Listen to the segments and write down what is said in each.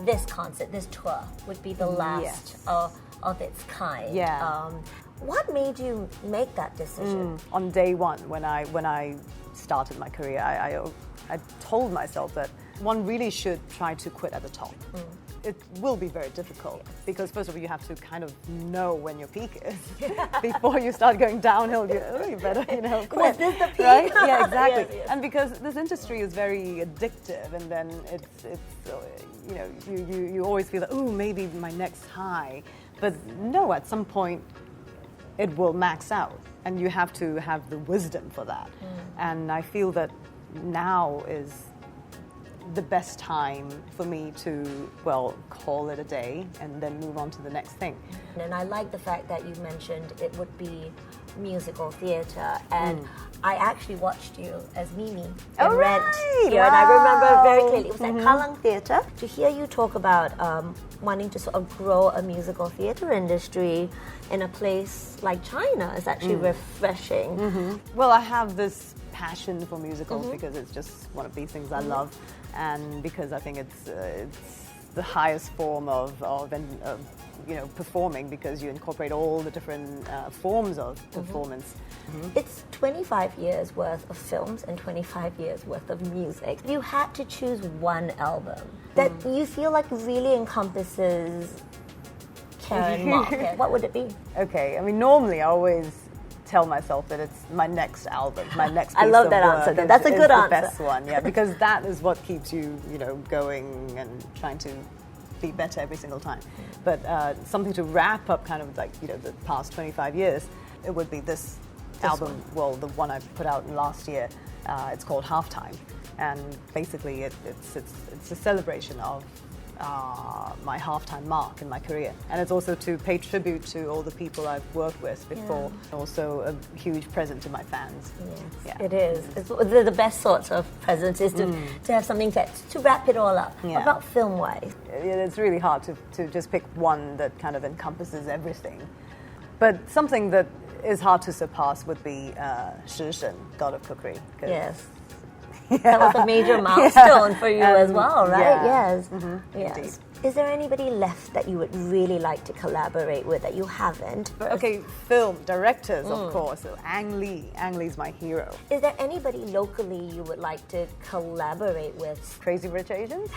this concert, this tour would be the last of its kind. Yeah. What made you make that decision? On day one, when I started my career, I told myself that one really should try to quit at the top. It will be very difficult because first of all you have to kind of know when your peak is before you start going downhill. You better quit. Was this the peak? Right? Yeah, exactly. Yes. And because this industry is very addictive, and then it's you always feel that maybe my next high, but no, at some point it will max out, and you have to have the wisdom for that. And I feel that now is the best time for me to, call it a day and then move on to the next thing. And I like the fact that you mentioned it would be musical theatre, and I actually watched you as Mimi in Rent here, and I remember very clearly. It was at Kallang Theatre. To hear you talk about wanting to sort of grow a musical theatre industry in a place like China is actually refreshing. Well, I have this passion for musicals because it's just one of these things I love, and because I think it's the highest form of performing, because you incorporate all the different forms of performance. It's 25 years worth of films and 25 years worth of music. If you had to choose one album that you feel like really encompasses Karen Mok, what would it be? Okay, I mean, normally I always tell myself that it's my next album, my next piece I love of that work answer. That's a good answer. The best one, because that is what keeps you, going and trying to be better every single time. But something to wrap up kind of like, the past 25 years, it would be this album, the one I put out last year. It's called Halftime, and basically it's a celebration of my halftime mark in my career, and it's also to pay tribute to all the people I've worked with before. Also a huge present to my fans. Yes, it is. It's the best sorts of presents is to have something to wrap it all up. What about film-wise? It's really hard to just pick one that kind of encompasses everything, but something that is hard to surpass would be Shi Shen, God of Cookery. Yes. That was a major milestone for you as well, right? Yes. Yes. Indeed. Is there anybody left that you would really like to collaborate with that you haven't? Okay, film directors, of course. So Ang Lee. Ang Lee's my hero. Is there anybody locally you would like to collaborate with? Crazy Rich Asians? Do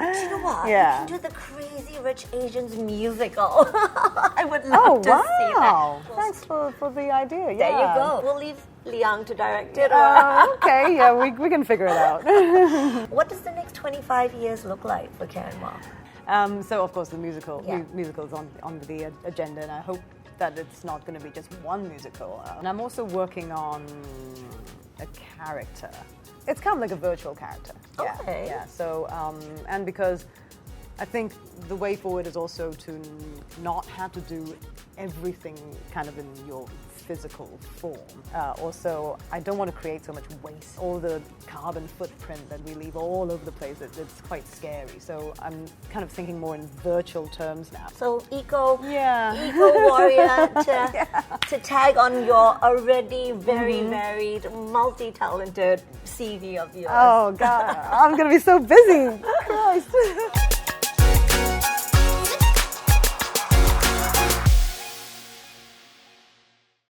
you know what? Yeah. You can do the Crazy Rich Asians musical. I would love to see that. Thanks for the idea. There you go. We'll leave Liang to direct it. Okay, we can figure it out. What does the next 25 years look like for Karen Mok? So, of course, the musical is on the agenda, and I hope that it's not going to be just one musical. And I'm also working on a character. It's kind of like a virtual character. Okay. Yeah. So, and because I think the way forward is also to not have to do everything kind of in your physical form. Also, I don't want to create so much waste. All the carbon footprint that we leave all over the place, it's quite scary. So I'm kind of thinking more in virtual terms now. So eco warrior to tag on your already very varied, multi-talented CV of yours. Oh God, I'm going to be so busy. Christ.